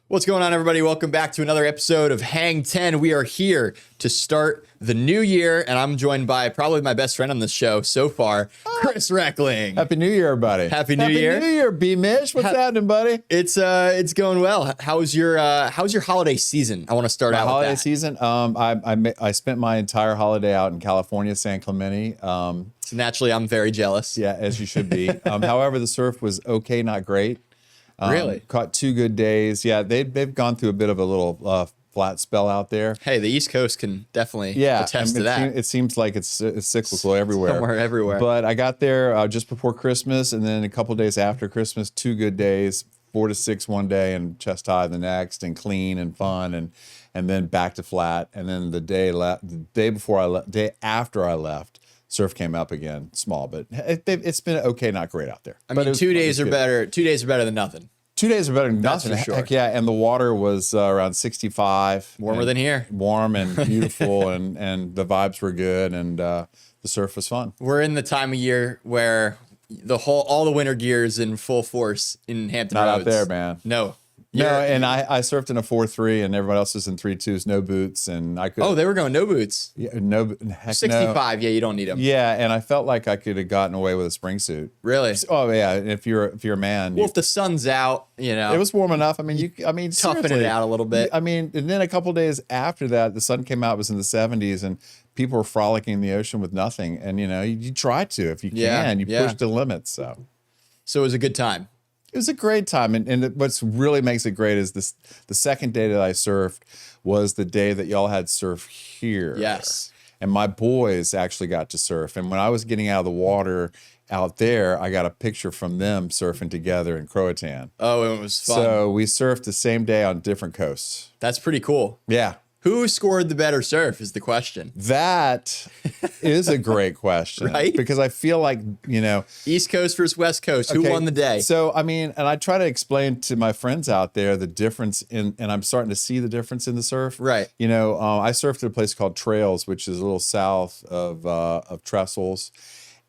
What's going on, everybody? Welcome back to another episode of Hang 10. We are here to start the new year, and I'm joined by probably my best friend on this show so far, Chris Reckling. Happy New Year, everybody. Happy New Year. Happy New Year, B-Mish. What's happening, buddy? It's going well. How's your holiday season? I want to start out with holiday that. season. I spent my entire holiday out in California, San Clemente. So naturally, I'm very jealous. Yeah, as you should be. However, the surf was okay, not great. Really? Caught 2 good days. Yeah, they've gone through a bit of a little flat spell out there. Hey, the East Coast can definitely attest to that. It seems like it's cyclical everywhere. Somewhere everywhere. But I got there just before Christmas, and then a couple days after Christmas, 2 good days, 4 to 6 one day, and chest high the next, and clean and fun, and then back to flat. And then the day after I left, surf came up again, small, but it's been okay, not great out there. I mean, 2 days are good. better. 2 days are better than nothing. 2 days are better than That's nothing. for sure. Heck yeah, and the water was around 65. Warmer than here. Warm and beautiful, and the vibes were good, and the surf was fun. We're in the time of year where all the winter gear is in full force in Hampton Not Roads. out there, man. No. No, and I surfed in a 4.3, and everybody else was in 3.2s, no boots, and I could. Oh, they were going no boots. Yeah, no, heck 65. no. Yeah, you don't need them. Yeah, and I felt like I could have gotten away with a spring suit. Really? Oh yeah, if you're a man. Well, if the sun's out, it was warm enough. I mean, toughen seriously. it out a little bit. I mean, and then a couple days after that, the sun came out. It was in the 70s, and people were frolicking in the ocean with nothing. And you try to if you can. You push the limits. So it was a good time. it was a great time. And what's really makes it great is the second day that I surfed was the day that y'all had surf here. Yes. And my boys actually got to surf. And when I was getting out of the water out there, I got a picture from them surfing together in Croatan. Oh, it was fun. So we surfed the same day on different coasts. That's pretty cool. Yeah. Who scored the better surf is the question. That is a great question. Right? Because I feel like, East Coast versus West Coast. Who okay, won the day? So, I mean, and I try to explain to my friends out there the difference and I'm starting to see the difference in the surf. Right. I surfed at a place called Trails, which is a little south of Trestles.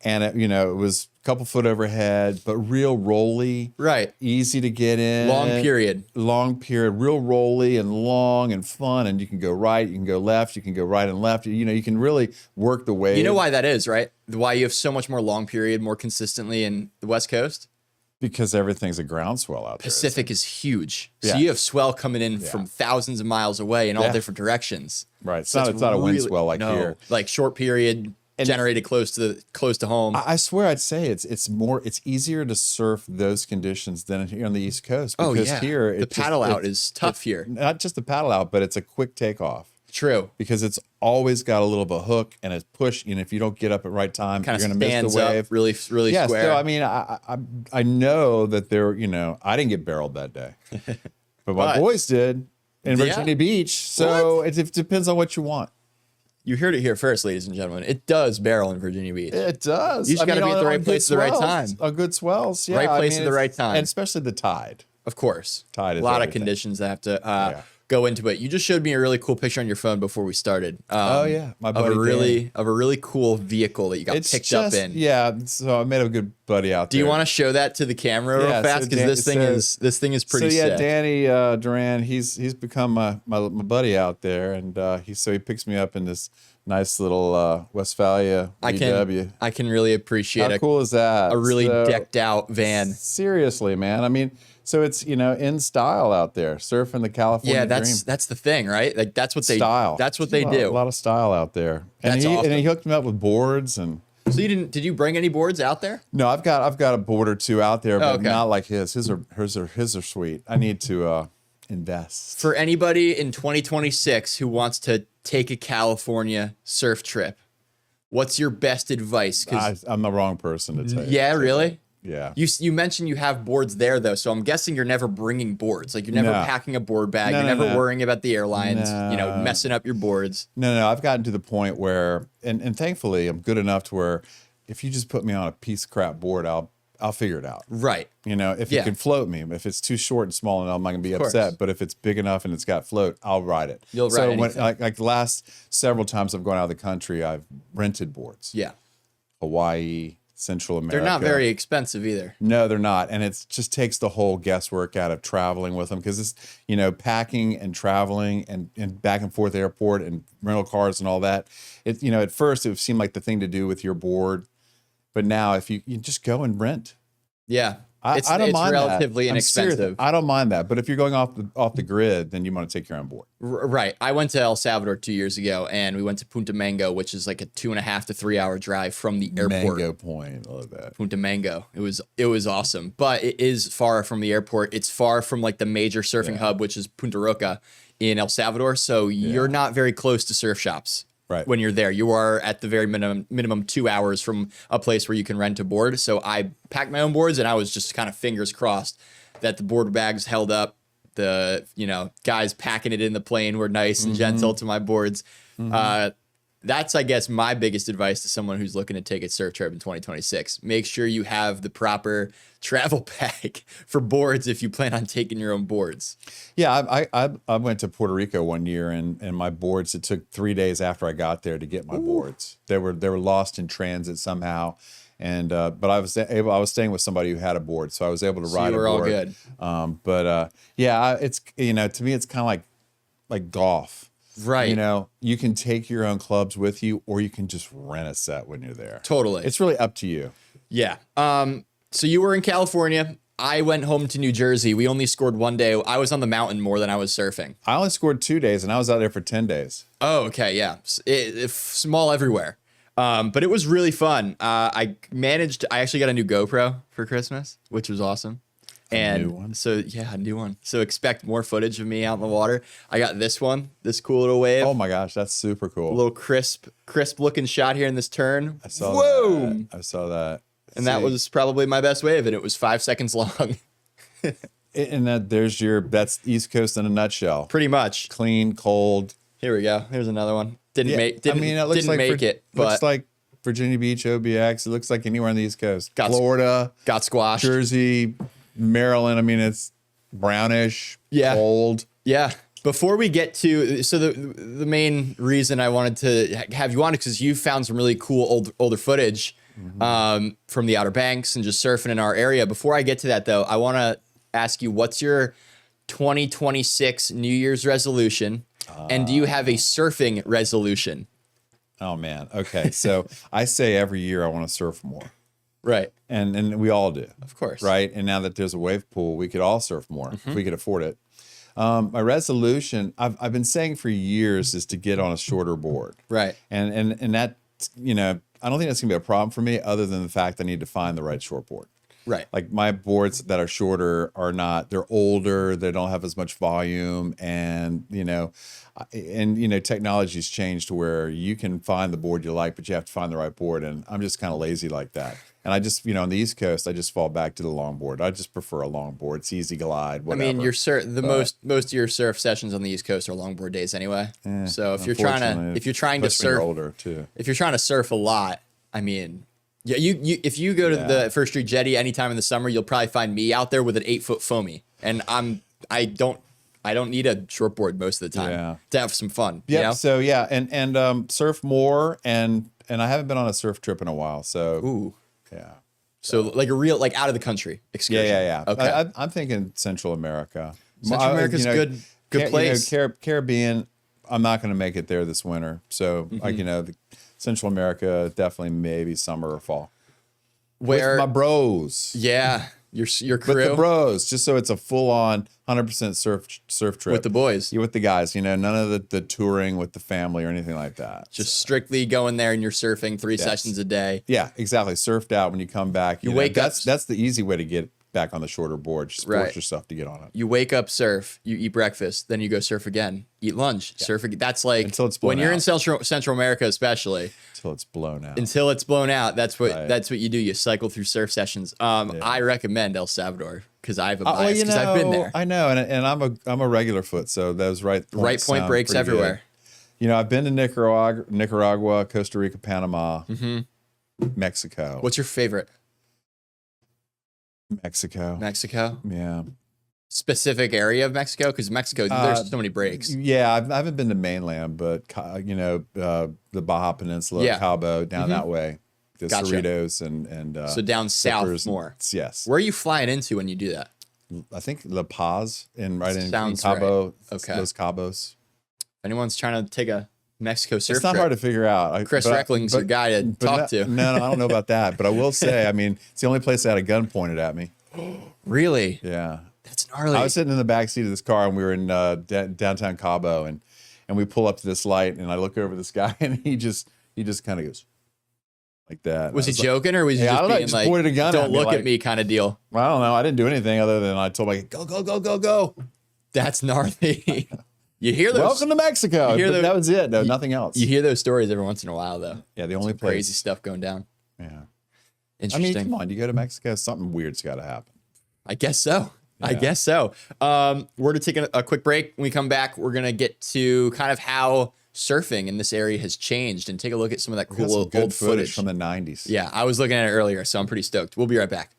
And, it was a couple foot overhead, but real rolly. Right. Easy to get in. Long period. Real rolly and long and fun. And you can go right, you can go left, you can go right and left. You can really work the wave. You know why that is, right? Why you have so much more long period more consistently in the West Coast? Because everything's a groundswell out there. Pacific is huge. So Yeah. you have swell coming in from thousands of miles away in all Yeah. different directions. Right. It's So not a wind swell like no, here. Like short period generated close to home. I swear I'd say it's easier to surf those conditions than here on the East Coast. Oh, Because yeah. here The paddle out is tough here. Not just the paddle out, but it's a quick takeoff. True. Because it's always got a little bit of hook and it's push. And if you don't get up at right time, Kind you're of going to miss stands the wave. up really, really Yeah. square. So I mean, I know that there. I didn't get barreled that day, but my boys did in Virginia Beach. So it depends on what you want. You heard it here first, ladies and gentlemen. It does barrel in Virginia Beach. It does. You just gotta be at the right on place good at the right swells, time. On good swells, yeah. Right place at the it's- right time. and especially the tide. Of course. Tide is a lot of everything. conditions that have to go into it. You just showed me a really cool picture on your phone before we started. Oh, yeah. My of buddy a really cool vehicle that you got picked up in. Yeah, so I met a good buddy out Do there. you want to show that to the camera real Yeah, fast? so Because Dan- this thing is pretty So yeah, sick. Danny Duran, he's become my buddy out there, and he picks me up in this nice little Westphalia VW. I can really appreciate How cool is that? a really So, decked out van. Seriously, man. I mean, so it's in style out there, surfing the California Yeah, dream. that's the thing, right? Like that's what Style. That's what There's they a do. lot of style out there. And That's he awesome. and he hooked me up with boards and. So did you bring any boards out there? No, I've got a board or two out there, but okay. not like his. His are sweet. I need to invest. For anybody in 2026 who wants to take a California surf trip, what's your best advice? 'Cause- I'm the wrong person to tell you. yeah, really? Yeah. You mentioned you have boards there though, so I'm guessing you're never bringing boards. Like you're never No. packing a board bag. No, You're no, never no. worrying about the airlines. No. Messing up your boards. No. I've gotten to the point where, and thankfully, I'm good enough to where, if you just put me on a piece of crap board, I'll figure it out. Right. If Yeah. it can float me, if it's too short and small enough, I'm not gonna be course. upset. But if it's big enough and it's got float, I'll ride it. You'll so ride when, anything. like the last several times I've gone out of the country, I've rented boards. Yeah. Hawaii, Central America. They're not very expensive either. No, they're not. And it just takes the whole guesswork out of traveling with them because it's, packing and traveling and back and forth airport and rental cars and all that. It, at first it seemed like the thing to do with your board. But now if you just go and rent. Yeah. I don't it's mind relatively that. I'm serious. inexpensive. I don't mind that. But if you're going off the grid, then you want to take your own board. Right. I went to El Salvador 2 years ago, and we went to Punta Mango, which is like a 2.5 to 3 hour drive from the airport. Mango Point. I love that. Punta Mango. It was awesome, but it is far from the airport. It's far from like the major surfing hub, which is Punta Roca in El Salvador. So you're not very close to surf shops. Right. When you're there, you are at the very minimum 2 hours from a place where you can rent a board. So I packed my own boards, and I was just kind of fingers crossed that the board bags held up. The guys packing it in the plane were nice and gentle to my boards. That's, I guess, my biggest advice to someone who's looking to take a surf trip in 2026. Make sure you have the proper travel bag for boards if you plan on taking your own boards. Yeah, I went to Puerto Rico one year, and my boards, it took 3 days after I got there to get my boards. They were lost in transit somehow. And but I was staying with somebody who had a board, so I was able to ride a board. You were all good. It's to me it's kind of like golf. Right. You can take your own clubs with you, or you can just rent a set when you're there. Totally. It's really up to you. Yeah. So you were in California. I went home to New Jersey. We only scored one day. I was on the mountain more than I was surfing. I only scored 2 days, and I was out there for 10 days. Oh, okay. Yeah. Small everywhere. But it was really fun. I actually got a new GoPro for Christmas, which was awesome. And new one? So a new one. So expect more footage of me out in the water. I got this cool little wave. Oh my gosh, that's super cool. A little crisp looking shot here in this turn. I saw Whoa! that. I saw that. And that was probably my best wave, and it was 5 seconds long. And that's East Coast in a nutshell. Pretty much. Clean, cold. Here we go. Here's another one. Didn't make it, looks like Virginia Beach, OBX. It looks like anywhere on the East Coast. Florida. Got squashed. Jersey, Maryland. I mean, it's brownish, cold. Yeah. Before we get to, so the main reason I wanted to have you on is because you found some really cool older footage from the Outer Banks and just surfing in our area. Before I get to that, though, I want to ask you, what's your 2026 New Year's resolution? And do you have a surfing resolution? Oh, man. Okay. So I say every year I want to surf more. Right. And we all do. Of course. Right. And now that there's a wave pool, we could all surf more if we could afford it. My resolution, I've been saying for years, is to get on a shorter board. Right. And that, I don't think that's gonna be a problem for me, other than the fact I need to find the right short board. Right. Like my boards that are shorter they're older, they don't have as much volume, and technology's changed to where you can find the board you like, but you have to find the right board. And I'm just kind of lazy like that. And I just, on the East Coast, I just fall back to the longboard. I just prefer a longboard. It's easy glide, whatever. I mean, most of your surf sessions on the East Coast are longboard days anyway. So if you're trying to surf, older too. If you're trying to surf a lot, I mean, yeah, if you go to the First Street Jetty anytime in the summer, you'll probably find me out there with an 8-foot foamy, and I don't need a shortboard most of the time to have some fun. Yeah. So yeah, and surf more, and I haven't been on a surf trip in a while. So yeah. So like a real out of the country excursion. Yeah. Okay. I'm thinking Central America. Central America's good place. Caribbean. I'm not going to make it there this winter. So Central America, definitely maybe summer or fall. Where with my bros. Yeah. Your crew. With the bros, just so it's a full-on 100% surf trip. With the boys. Yeah, with the guys, none of the touring with the family or anything like that. Just strictly going there and you're surfing 3 sessions a day. Yeah, exactly. Surfed out when you come back. You wake up. That's the easy way to get back on the shorter board. Just force yourself to get on it. You wake up, surf, you eat breakfast, then you go surf again, eat lunch, surf again. That's like until it's blown when you're out. in Central America, especially. Until it's blown out. Until it's blown out. That's what you do. You cycle through surf sessions. I recommend El Salvador because I have a bias because I've been there. I know, and I'm a regular foot, so those right point breaks everywhere. Good. I've been to Nicaragua, Costa Rica, Panama, Mexico. What's your favorite? Mexico. Yeah. Specific area of Mexico? Because Mexico, there's so many breaks. Yeah, I haven't been to mainland, but the Baja Peninsula, Cabo, down that way. the Gotcha. Cerritos and So down south Zippers and- more. yes. Where are you flying into when you do that? I think La Paz in Sounds Cabo. right. Okay. Los Cabos. If anyone's trying to take a Mexico surf It's not trip, hard to figure out. Chris Reckling's your guy to talk to. No, I don't know about that, but I will say, I mean, it's the only place that had a gun pointed at me. Really? Yeah. That's gnarly. I was sitting in the back seat of this car, and we were in downtown Cabo, and we pull up to this light, and I look over this guy, and he just kind of goes like that. Was he I like, joking, or was he Yeah, I just don't know, being just like, pointed a gun "Don't at me, look like- at me" kind of deal? I don't know. I didn't do anything other than I told him, like, go, go, go, go, go. That's gnarly. You hear those? Welcome to Mexico. You hear But the- that was it. No, nothing else. You hear those stories every once in a while, though. Yeah, the only place. Crazy stuff going down. Yeah. I Interesting. mean, come on. You go to Mexico, something weird's got to happen. I guess so. I Yeah. guess so. We're going to take a quick break. When we come back, we're going to get to kind of how surfing in this area has changed and take a look at some of that Got cool some good old footage. from the 90s. Yeah, I was looking at it earlier, so I'm pretty stoked. We'll be right back.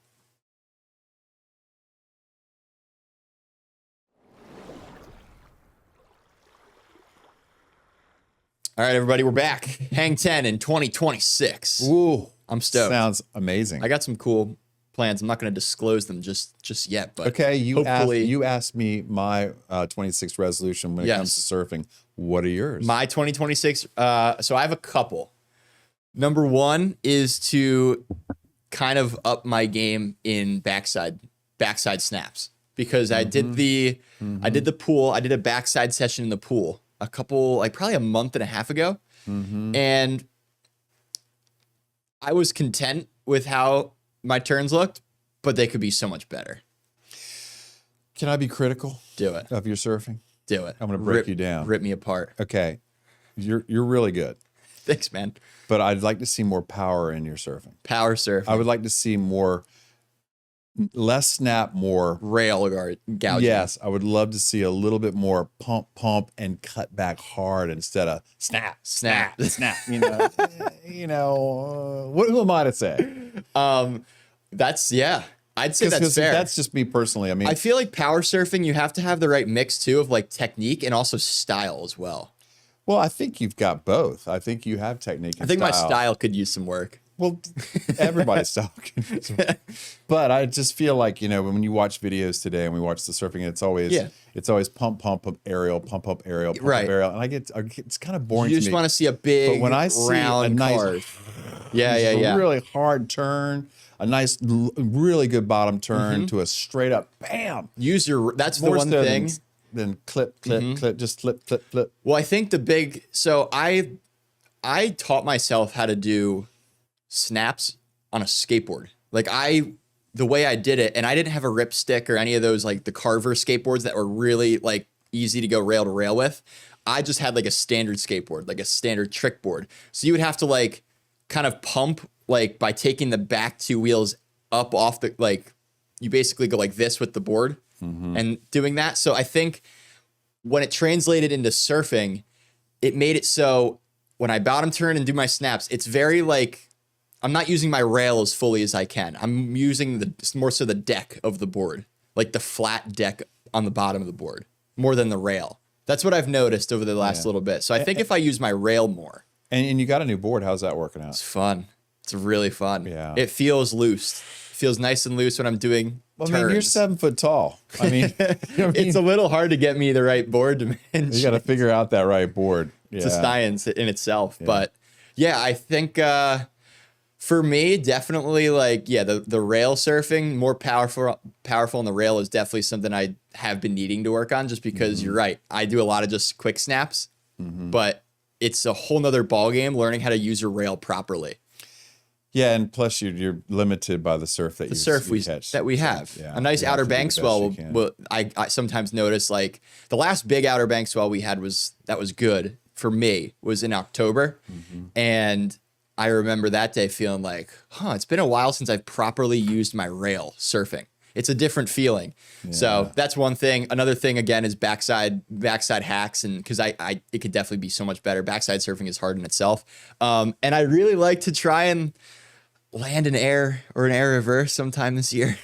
All right, everybody, we're back. Hang 10 in 2026. Ooh. I'm stoked. Sounds amazing. I got some cool plans. I'm not going to disclose them just yet, but Okay, hopefully you asked me my 26 resolution when it comes to surfing. What are yours? my 2026. So I have a couple. Number one is to kind of up my game in backside snaps because I did the pool. I did a backside session in the pool a couple, like probably a month and a half ago, and I was content with how my turns looked, but they could be so much better. Can I be critical Do it. of your surfing? Do it. I'm gonna break you down. Rip me apart. Okay, you're really good, Thanks, man. but I'd like to see more power in your surfing. Power surf. I would like to see less snap, more. Rail gouging. Yes, I would love to see a little bit more pump, and cut back hard instead of snap. Snap. You know, who am I to say? That's I'd say that's fair. That's just me personally. I mean, I feel like power surfing, you have to have the right mix too of like technique and also style as well. well, I think you've got both. I think you have technique. And I think my style could use some work. Well, everybody's style. But I just feel like, when you watch videos today and we watch the surfing, it's always pump, aerial, pump, aerial, Right. aerial. And it's kind of boring You to just me. want to see a big But when I see a round nice- card. Just Yeah. a really hard turn, a nice, really good bottom turn to a straight up bam. Use your that's the More one so thing. than clip, just flip. Well, I think I taught myself how to do snaps on a skateboard. Like the way I did it, and I didn't have a ripstick or any of those like the Carver skateboards that were really like easy to go rail to rail with. I just had like a standard skateboard, like a standard trick board. So you would have to like kind of pump like by taking the back two wheels up off the like you basically go like this with the board and doing that. So I think when it translated into surfing, it made it so when I bottom turn and do my snaps, it's very like I'm not using my rail as fully as I can. I'm using more so the deck of the board, like the flat deck on the bottom of the board, more than the rail. That's what I've noticed over the last little bit. So I think if I use my rail more, And you got a new board. How's that working out? it's fun. It's really fun. Yeah. It feels loose. It feels nice and loose when I'm doing I turns. mean, you're 7 foot tall. I mean, It's a little hard to get me the right board dimension. you got to figure out that right board. It's a science in itself. But yeah, I think for me, definitely like, the rail surfing, more powerful on the rail is definitely something I have been needing to work on just because you're right. I do a lot of just quick snaps, but it's a whole nother ball game learning how to use your rail properly. Yeah, and plus you're limited by the surf that you catch. That we have. Yeah, A nice you have Outer to do the Banks best swell. you can. I sometimes notice like the last big Outer Banks swell we had was good for me was in October, and I remember that day feeling like, it's been a while since I've properly used my rail surfing. It's a different feeling. So that's one thing. Another thing again is backside hacks, and because it could definitely be so much better. Backside surfing is hard in itself, and I really like to try and land an air or an air reverse sometime this year.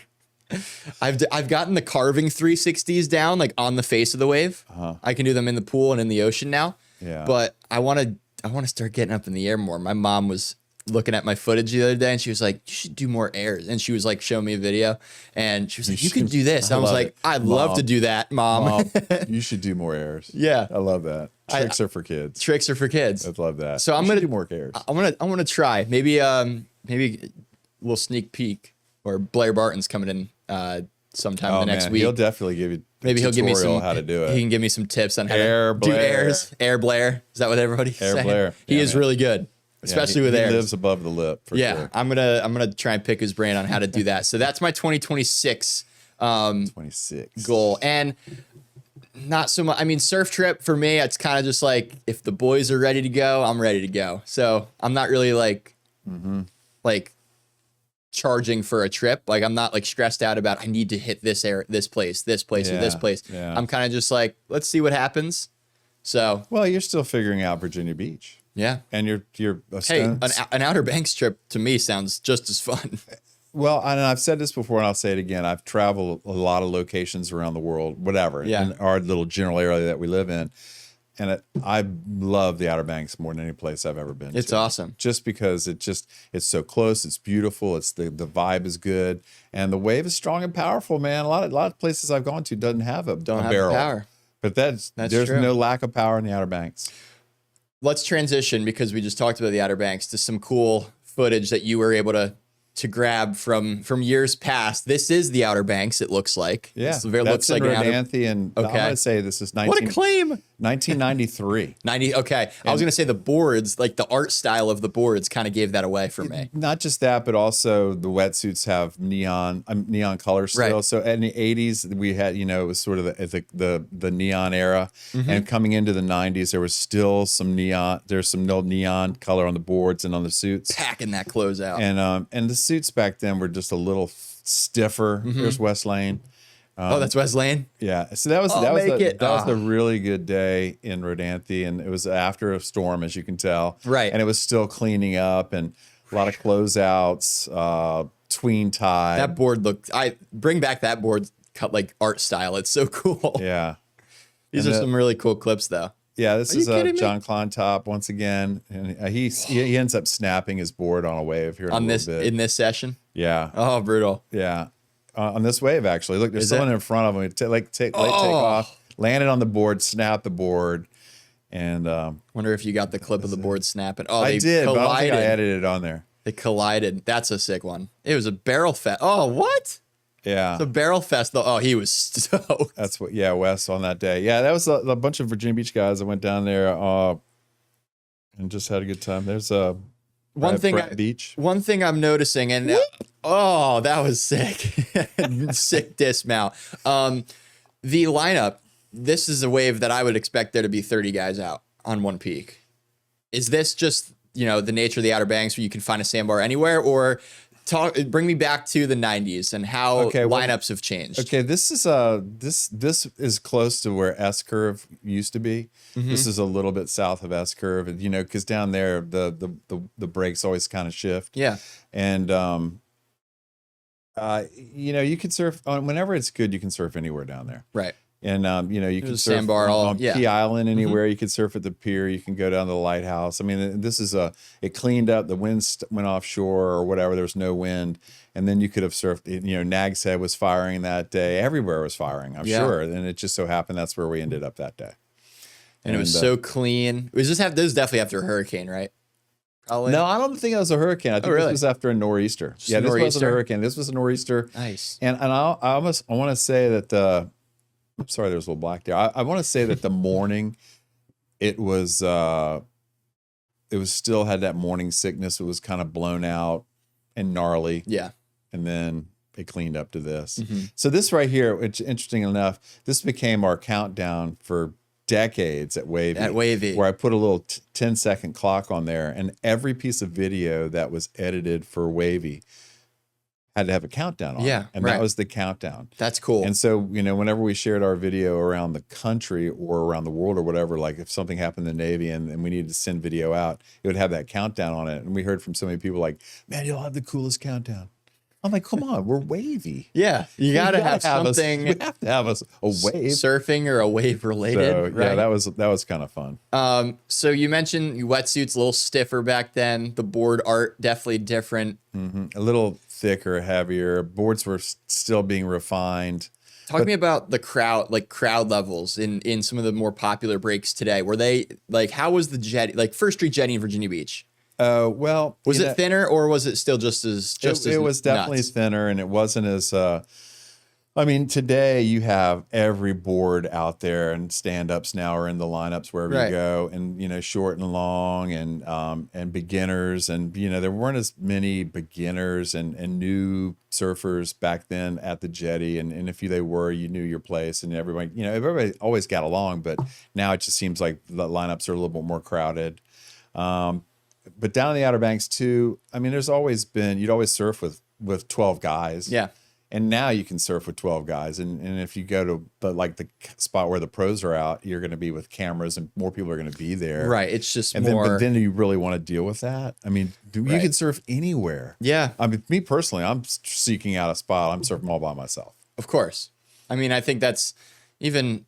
I've gotten the carving 360s down like on the face of the wave. I can do them in the pool and in the ocean now. Yeah. But I want to start getting up in the air more. My mom was looking at my footage the other day, and she was like, "You should do more airs." And she was like showing me a video, and she was like, "You can do this." I was love like, it. "I'd love to do that, mom." Mom, you should do more airs. Yeah. I love that. Tricks are for kids. Tricks are for kids. I love that. So I'm You should gonna do more airs. I'm gonna try. Maybe a little sneak peek, or Blair Barton's coming in sometime Oh the next man, week. he'll definitely give you. Maybe he'll give me tutorial some how to do it. He can give me some tips on how Air to do Blair. airs. Air Blair. Is that what everybody's Air saying? Blair. He Yeah, is man. really good, Yeah, especially he with airs. lives above the lip. For Yeah, sure. I'm gonna try and pick his brain on how to do that. So that's my 2026 26 goal. And not so much. I mean, surf trip for me, it's kind of just like, if the boys are ready to go, I'm ready to go. So I'm not really like charging for a trip. Like, I'm not like stressed out about, I need to hit this place, or this Yeah, place. yeah. I'm kind of just like, let's see what happens. So Well, you're still figuring out Virginia Beach, yeah. and you're a Hey, stone. an Outer Banks trip to me sounds just as fun. Well, and I've said this before, and I'll say it again. I've traveled a lot of locations around the world, whatever, Yeah. in our little general area that we live in. And I love the Outer Banks more than any place I've ever been It's to. awesome. Just because it's so close, it's beautiful, it's the vibe is good, and the wave is strong and powerful, man. A lot of places I've gone to doesn't have a Don't have barrel. the power. But there's true. no lack of power in the Outer Banks. Let's transition, because we just talked about the Outer Banks, to some cool footage that you were able to grab from years past. This is the Outer Banks, it looks like. Yeah, This looks that's like in an Outer. Rodanthe, and I'm Okay. going to say this is What a claim! 1993. 90. Okay, I was gonna say the boards, like the art style of the boards, kind of gave that away for me. Not just that, but also the wetsuits have neon color still. Right. So in the 80s, we had, it was sort of the neon era, Mm-hmm. and coming into the 90s, there was still some neon. There's some no neon color on the boards and on the suits, Packing that clothes out. and the suits back then were just a little stiffer. Mm-hmm. There's West Lane. Oh, that's Wes Lane. Yeah, so that was I'll that was make it. that was a really good day in Rodanthe, and it was after a storm, as you can tell. Right. And it was still cleaning up, and a lot of closeouts, tween tie. That board looked. I bring back that board cut like art style. It's so cool. Yeah, These And are the- some really cool clips, though. yeah. This Are you is kidding me? John Klontop once again, and he ends up snapping his board on a wave here in On a this little bit. in this session. Yeah, Oh, brutal. yeah. On this wave, actually, look, there's Is someone it? in front of him. Take Oh. off, landed on the board, snapped the board, and Wonder if you got the clip of the board snapping. Oh, I they did, but I don't collided. think I edited it on there. They collided. That's a sick one. It was a barrel fest. Oh, what? Yeah. The barrel fest, though. Oh, he was stoked. That's what, yeah, Wes on that day. Yeah, that was a bunch of Virginia Beach guys that went down there and just had a good time. There's One thing Brett Beach. One thing I'm noticing, and oh, that was sick. Sick dismount. The lineup, this is a wave that I would expect there to be 30 guys out on one peak. Is this just, the nature of the Outer Banks where you can find a sandbar anywhere, or bring me back to the 90s and how lineups have changed? Okay, this is this is close to where S Curve used to be. Mm-hmm. This is a little bit south of S Curve, and because down there the breaks always kind of shift. Yeah. And you can surf whenever it's good. You can surf anywhere down there. Right. And you There's can a surf sandbar on yeah. Key Island anywhere. You can surf at the pier. You can go down to the lighthouse. I mean, this is it cleaned up. The wind went offshore or whatever. There was no wind, and then you could have surfed. Nag's Head was firing that day. Everywhere was firing. I'm Yeah. sure. And it just so happened that's where we ended up that day. And it was so clean. This was definitely after a hurricane, right? Probably. No, I don't think it was a hurricane. I think really? this was after a nor'easter. Just Yeah, a this wasn't a nor'easter? hurricane. This was a nor'easter. Nice. And I want to say that I'm sorry, there's a little black there. I want to say that the morning, it was still had that morning sickness. It was kind of blown out and gnarly, Yeah. and then it cleaned up to this. Mhm. So this right here, which interesting enough, this became our countdown for decades at Wavy. At Wavy. Where I put a little 10-second clock on there, and every piece of video that was edited for Wavy had to have a countdown on Yeah, it. And right. that was the countdown. That's cool. And so, whenever we shared our video around the country or around the world or whatever, like if something happened in the Navy and we needed to send video out, it would have that countdown on it. And we heard from so many people like, man, you'll have the coolest countdown. I'm like, come on, we're wavy. Yeah, you gotta have something. We have to have a wave. Surfing or a wave related. So right? yeah, that was kind of fun. So you mentioned wetsuits a little stiffer back then. The board art definitely different. A little thicker, heavier. Boards were still being refined. Talk to me about the crowd levels in some of the more popular breaks today. Were they like, how was the jetty, like First Street Jetty in Virginia Beach? Well, Was it thinner or was it still just as it was definitely nuts? thinner, and it wasn't as I mean, today you have every board out there, and stand-ups now are in the lineups wherever Right. you go, and short and long, and beginners, and there weren't as many beginners and new surfers back then at the jetty, and if they were, you knew your place, and everybody always got along, but now it just seems like the lineups are a little bit more crowded. But down in the Outer Banks too, I mean, you'd always surf with 12 guys. Yeah. And now you can surf with 12 guys. And if you go to the spot where the pros are out, you're going to be with cameras and more people are going to be there. Right. It's just And more. but then you really want to deal with that? I mean, you Right. can surf anywhere. Yeah. I mean, me personally, I'm seeking out a spot. I'm surfing all by myself. Of course. I mean, I think that's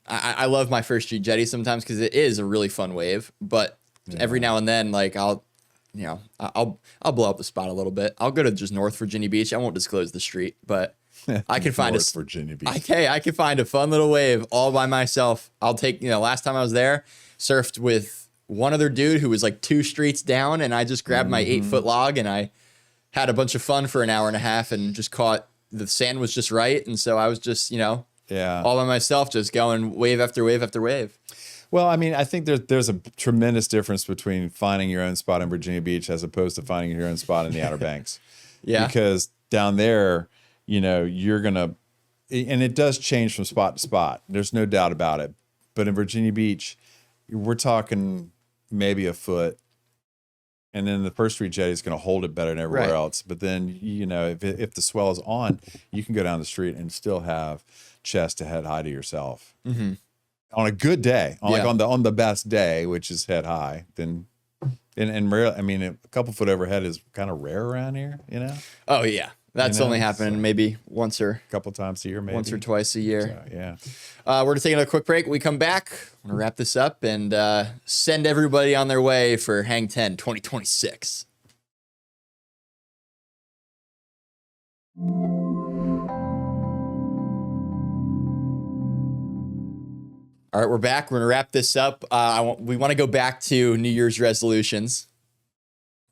I love my First Street Jetty sometimes because it is a really fun wave. But every now and then, like I'll blow up the spot a little bit. I'll go to just North Virginia Beach. I won't disclose the street, but I can find North Virginia Beach. I can find a fun little wave all by myself. I'll take, last time I was there, surfed with one other dude who was like 2 streets down, and I just grabbed my 8-foot log and I had a bunch of fun for an hour and a half and just caught, the sand was just right. And so I was just, Yeah. all by myself, just going wave after wave after wave. Well, I mean, I think there's a tremendous difference between finding your own spot in Virginia Beach as opposed to finding your own spot in the Outer Banks. Yeah. Because down there, you're going to, and it does change from spot to spot. There's no doubt about it. But in Virginia Beach, we're talking maybe a foot. And then the First Street Jetty is going to hold it better than everywhere Right. else. But then, if the swell is on, you can go down the street and still have chest to head high to yourself. Mm-hmm. On a good day, Yeah. on the best day, which is head high, then and rare. I mean, a couple foot overhead is kind of rare around here. A Oh yeah. That's only happening so- maybe once or couple times a year, maybe twice a year. So, yeah. We're gonna take another quick break. When we come back, I'm gonna wrap this up and send everybody on their way for Hang 10 2026. All right, we're back. We're gonna wrap this up. We want to go back to New Year's resolutions.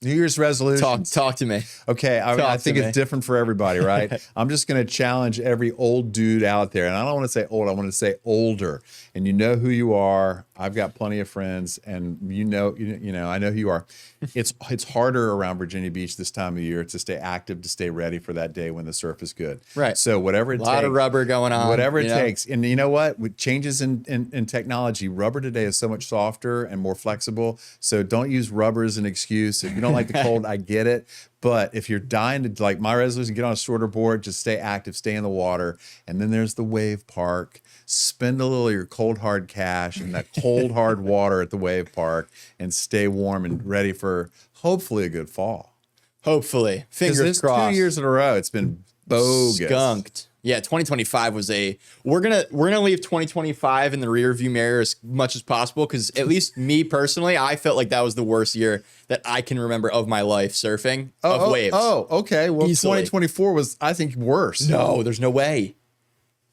New Year's resolution. Talk to me. Okay, I Talk think to it's me. different for everybody, right? I'm just going to challenge every old dude out there, and I don't want to say old, I want to say older. And you know who you are. I've got plenty of friends, and I know who you are. It's harder around Virginia Beach this time of year to stay active, to stay ready for that day when the surf is good. Right. So whatever it A takes, lot of rubber going on. whatever it takes. And you know what? With changes in technology, rubber today is so much softer and more flexible. So don't use rubber as an excuse. If you don't like the cold, I get it. But if you're dying to, like my resolution, get on a shorter board, just stay active, stay in the water. And then there's the wave park. Spend a little of your cold, hard cash in that cold, hard water at the wave park and stay warm and ready for hopefully a good fall. Hopefully, Because fingers this crossed. 2 years in a row, it's been bogus. Skunked. Yeah, 2025 was we're gonna leave 2025 in the rear view mirror as much as possible because at least me personally, I felt like that was the worst year that I can remember of my life surfing of waves. Oh, okay. Well, Easily. 2024 was, I think, worse. No, there's no way.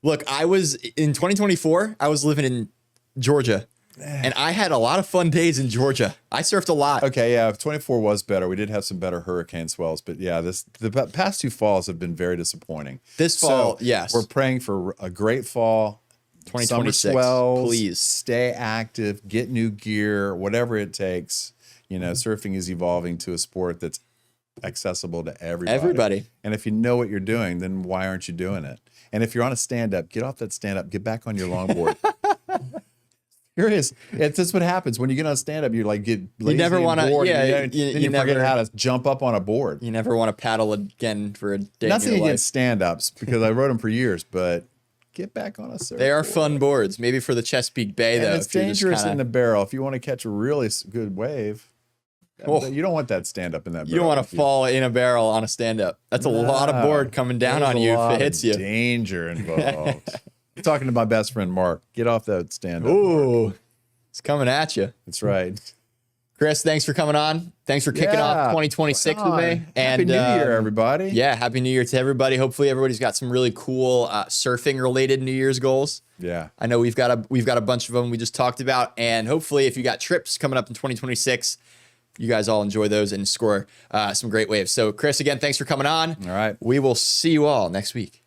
Look, I was in 2024. I was living in Georgia, and I had a lot of fun days in Georgia. I surfed a lot. Okay, yeah, 24 was better. We did have some better hurricane swells, but yeah, the past 2 falls have been very disappointing. This fall, yes. We're praying for a great fall. 2026, Summer swells, please. stay active, get new gear, whatever it takes. Surfing is evolving to a sport that's accessible to everybody. And if you know what you're doing, then why aren't you doing it? And if you're on a stand-up, get off that stand-up, get back on your longboard. Curious. It's just what happens when you get on stand-up. You like get lazy never and wanna- bored, yeah, and you then you forget never- how to jump up on a board. You never want to paddle again for a day. Nothing in your life. against stand-ups because I rode them for years, but get back on a surfboard. They are fun boards. Maybe for the Chesapeake Bay And though. it's if you're just dangerous in kinda- the barrel. If you want to catch a really good wave, Oh. You don't want that stand up in that. You don't want to fall in a barrel on a stand up. That's a lot of board coming down on you if it hits you. Danger involved. Talking to my best friend Mark. Get off that stand up. Ooh, it's coming at you. That's right. Chris, thanks for coming on. Thanks for kicking off 2026 with me. Happy New Year, everybody. Yeah, Happy New Year to everybody. Hopefully everybody's got some really cool surfing related New Year's goals. Yeah. I know we've got a bunch of them we just talked about, and hopefully if you got trips coming up in 2026, you guys all enjoy those and score some great waves. So Chris, again, thanks for coming on. All right. We will see you all next week.